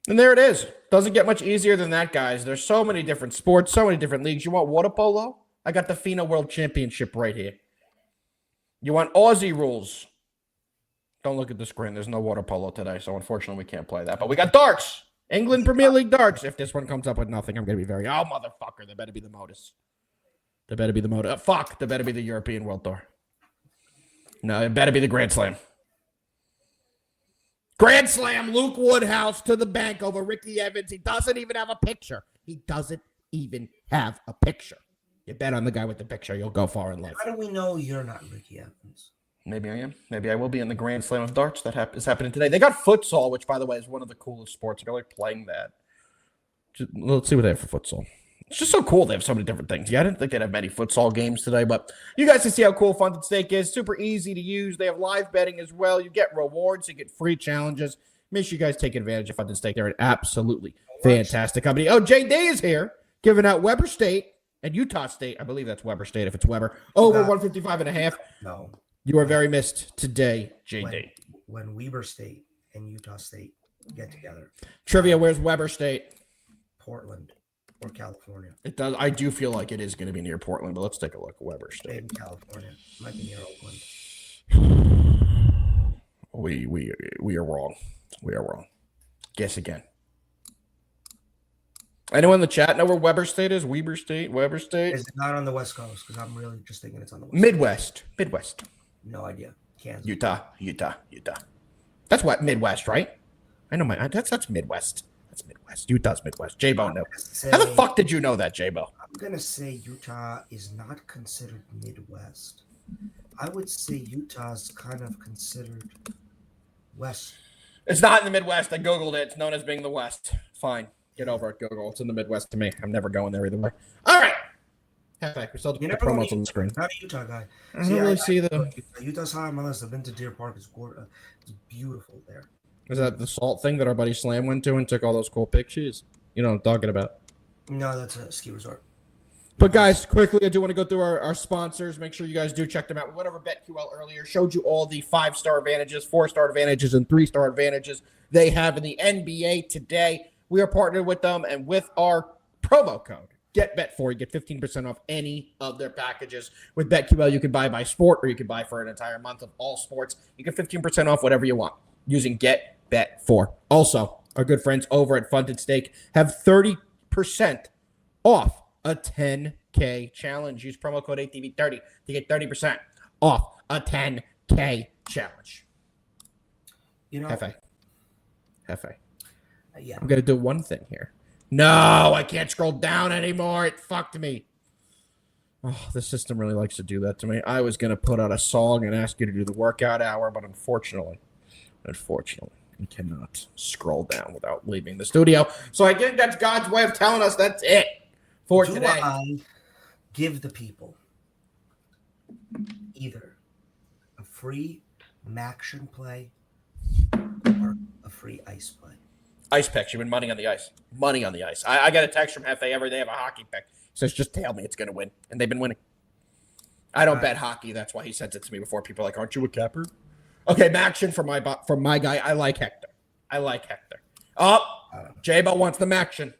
S1: And there it is. Doesn't get much easier than that, guys. There's so many different sports, so many different leagues. You want water polo? I got the FINA World Championship right here. You want Aussie rules? Don't look at the screen. There's no water polo today, so unfortunately we can't play that. But we got darts. England Premier League darts. If this one comes up with nothing, I'm going to be very... Oh, motherfucker. There better be the Modus. There better be the Modus. Fuck. There better be the European World Tour. No, it better be the Grand Slam. Grand Slam, Luke Woodhouse to the bank over Ricky Evans. He doesn't even have a picture. He doesn't even have a picture. You bet on the guy with the picture. You'll go far in life.
S2: How do we know you're not Ricky Evans?
S1: Maybe I am. Maybe I will be in the Grand Slam of darts that is happening today. They got futsal, which, by the way, is one of the coolest sports. I really like playing that. Let's see what they have for futsal. It's just so cool. They have so many different things. Yeah, I didn't think they'd have many futsal games today, but you guys can see how cool Funded Stake is. Super easy to use. They have live betting as well. You get rewards. You get free challenges. Make sure you guys take advantage of Funded Stake. They're an absolutely fantastic company. Oh, Jay Day is here giving out Weber State and Utah State. I believe that's Weber State if it's Weber. Over 155.5.
S2: No.
S1: You are very missed today, JD.
S2: When Weber State and Utah State get together.
S1: Trivia, where's Weber State?
S2: Portland or California.
S1: It does. I do feel like it is going to be near Portland, but let's take a look. Weber State.
S2: Maybe California. Might be near Oakland.
S1: We are wrong. We are wrong. Guess again. Anyone in the chat know where Weber State is? Weber State? Weber State?
S2: Is it not on the West Coast? Because I'm really just thinking it's on the West
S1: Midwest.
S2: Coast.
S1: Midwest.
S2: No idea. Kansas.
S1: Utah. That's what Midwest, right? I know that's Midwest. That's Midwest. Utah's Midwest. J-Bo, no. How the fuck did you know that, J-Bo?
S2: I'm gonna say Utah is not considered Midwest. I would say Utah's kind of considered West.
S1: It's not in the Midwest. I Googled it. It's known as being the West. Fine. Get over it, Google. It's in the Midwest to me. I'm never going there either way. All right. Halfback. We still have the promos on the screen.
S2: Not a Utah guy.
S1: I don't really see the...
S2: Utah's high on my list. I've been to Deer Park. It's beautiful there.
S1: Is that the salt thing that our buddy Slam went to and took all those cool pictures? You know what I'm talking about.
S2: No, that's a ski resort.
S1: But guys, quickly, I do want to go through our sponsors. Make sure you guys do check them out. We went over BetQL earlier. Showed you all the 5-star advantages, 4-star advantages, and 3-star advantages they have in the NBA today. We are partnered with them, and with our promo code, GetBet4, you get 15% off any of their packages. With BetQL, you can buy by sport, or you can buy for an entire month of all sports. You get 15% off whatever you want using GetBet4. Also, our good friends over at Funded Stake have 30% off a 10K challenge. Use promo code ATV30 to get 30% off a 10K challenge.
S2: You know,
S1: Hefe.
S2: Yeah.
S1: I'm going to do one thing here. No, I can't scroll down anymore. It fucked me. Oh, the system really likes to do that to me. I was going to put out a song and ask you to do the workout hour, but unfortunately, you cannot scroll down without leaving the studio. So I think that's God's way of telling us that's it for today.
S2: I give the people either a free Maction play or a free ice play?
S1: Ice picks. You've been money on the ice. Money on the ice. I get a text from Jefe every day of a hockey pick. He says, just tell me it's going to win. And they've been winning. I don't bet hockey. That's why he sends it to me before. People are like, aren't you a capper? Okay, Maction for my guy. I like Hector. Oh, J-Bo wants the Maction.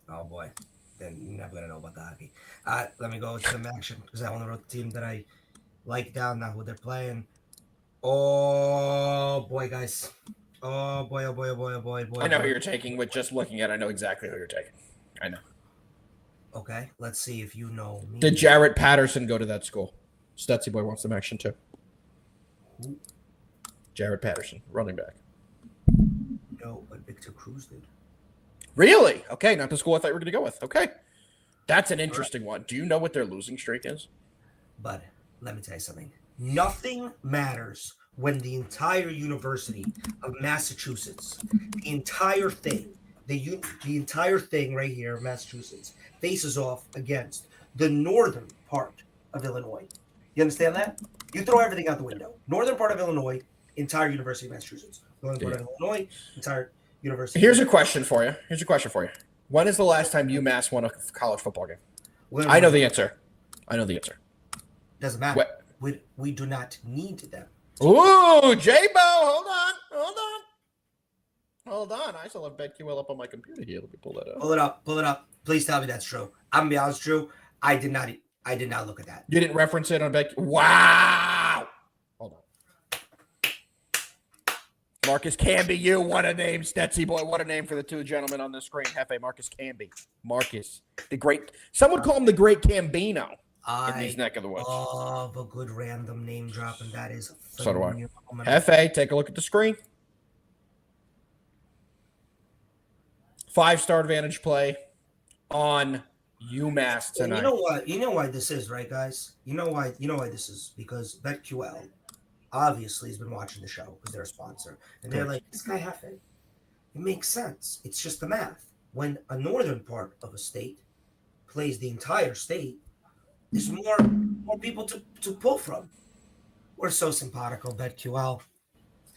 S2: Oh, boy. Then you're never going to know about the hockey. Let me go to the Maction because I only wrote the team that I like down now who they're playing. Oh, boy, guys. Oh boy.
S1: I know who you're taking with just looking at it. I know exactly who you're taking. I know.
S2: Okay, let's see if you know me.
S1: Did Jarrett Patterson go to that school? Stetsy boy wants some action too.
S2: Who?
S1: Jarrett Patterson, running back.
S2: No, but Victor Cruz did.
S1: Really? Okay, not the school I thought you were going to go with. Okay. That's an interesting one. Do you know what their losing streak is?
S2: But let me tell you something. Nothing matters when the entire University of Massachusetts, the entire thing, the entire thing right here, Massachusetts, faces off against the northern part of Illinois. You understand that? You throw everything out the window. Northern part of Illinois, entire University of Massachusetts. Northern part of Illinois, entire University.
S1: Here's a question for you. When is the last time UMass won a college football game? I know the answer.
S2: Doesn't matter. We do not need them.
S1: Ooh, J-Bo, hold on. I still have BetQL up on my computer here. Let me pull that up.
S2: Pull it up. Please tell me that's true. I'm gonna be honest, Drew. I did not look at that.
S1: You didn't reference it on BetQL? Wow. Hold on. Marcus Camby, you. What a name, Stetsy boy. What a name for the two gentlemen on the screen. Hefe, Marcus Camby. Marcus, the great. Some would call him the great Cambino. In these neck of the woods.
S2: Love a good random name drop, and that is
S1: so do I. Hefe, take a look at the screen. 5-star advantage play on UMass tonight.
S2: You know why this is, right, guys? You know why this is, because BetQL obviously has been watching the show because they're a sponsor, and they're like, this guy Hefe. It makes sense. It's just the math. When a northern part of a state plays the entire state, there's more people to pull from. We're so simpatico, BetQL.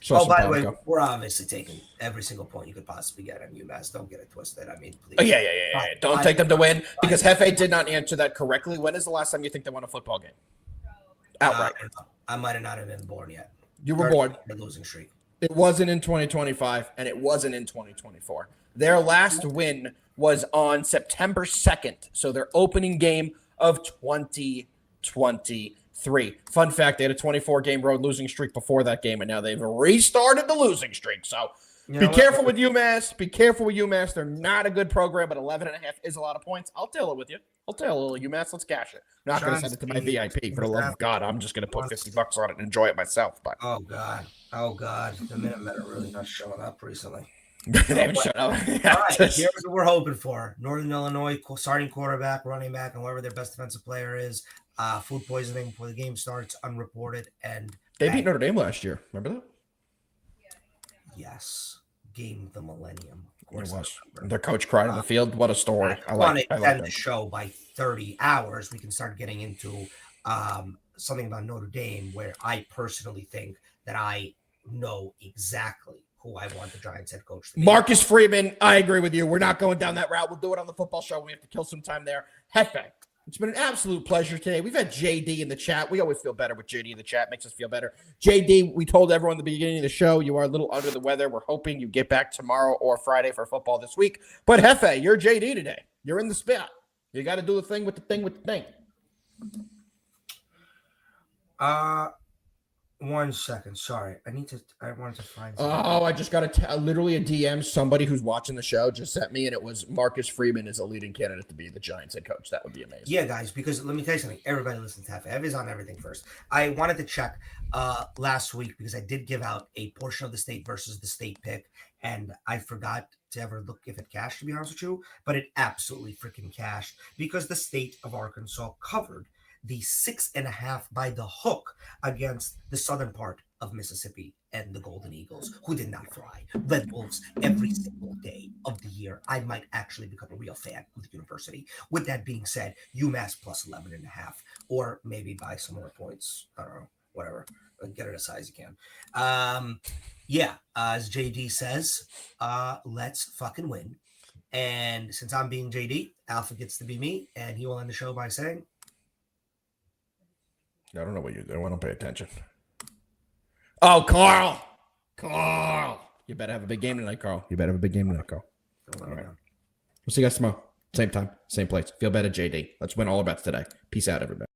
S2: By the way, we're obviously taking every single point you could possibly get on UMass. Don't get it twisted. I mean, please.
S1: Oh, yeah. Don't take them to win, because Hefe did not answer that correctly. When is the last time you think they won a football game? Outright.
S2: I might have not have been born yet.
S1: You were born.
S2: The losing streak.
S1: It wasn't in 2025, and it wasn't in 2024. Their last win was on September 2nd, so their opening game of 2023. Fun fact, they had a 24-game road losing streak before that game, and now they've restarted the losing streak. So be careful with UMass. They're not a good program, but 11.5 is a lot of points. I'll tail it with you. I'll tail a little UMass. Let's cash it. I'm not going to send it to my VIP. For the love of God, I'm just going to put $50 on it and enjoy it myself. But
S2: Oh, God. The Minutemen are really not showing up recently.
S1: they haven't shown up.
S2: All right, here's what we're hoping for. Northern Illinois starting quarterback, running back, and whoever their best defensive player is. Food poisoning before the game starts, unreported. And
S1: they beat Notre Dame last year. Remember that?
S2: Yes. Game of the millennium. Of
S1: It
S2: course.
S1: was. Their coach cried on the field. What a story.
S2: I want to extend the show by 30 hours. We can start getting into something about Notre Dame, where I personally think that I know exactly who I want the Giants head coach to be.
S1: Marcus Freeman, I agree with you. We're not going down that route. We'll do it on the football show. We have to kill some time there. Hefe, it's been an absolute pleasure today. We've had JD in the chat. We always feel better with JD in the chat. Makes us feel better. JD, we told everyone at the beginning of the show, you are a little under the weather. We're hoping you get back tomorrow or Friday for football this week. But Hefe, you're JD today. You're in the spot. You got to do the thing with the thing.
S2: 1 second. Sorry. I wanted to find something.
S1: I just got literally a DM. Somebody who's watching the show just sent me, and it was Marcus Freeman is a leading candidate to be the Giants head coach. That would be amazing.
S2: Yeah, guys, because let me tell you something. Everybody listens to Hefe. Hefe is on everything first. I wanted to check last week because I did give out a portion of the state versus the state pick, and I forgot to ever look if it cashed, to be honest with you, but it absolutely freaking cashed because the state of Arkansas covered the 6.5 by the hook against the southern part of Mississippi and the Golden Eagles, who did not fly. Red Wolves every single day of the year. I might actually become a real fan of the university. With that being said, UMass plus 11.5, or maybe buy some more points. I don't know, whatever. Get it as high as you can. As JD says, let's fucking win. And since I'm being JD, Alpha gets to be me, and he will end the show by saying,
S1: I don't know what you're doing. I don't pay attention. Oh, Carl. You better have a big game tonight, Carl. All right. We'll see you guys tomorrow. Same time, same place. Feel better, JD. Let's win all our bets today. Peace out, everybody.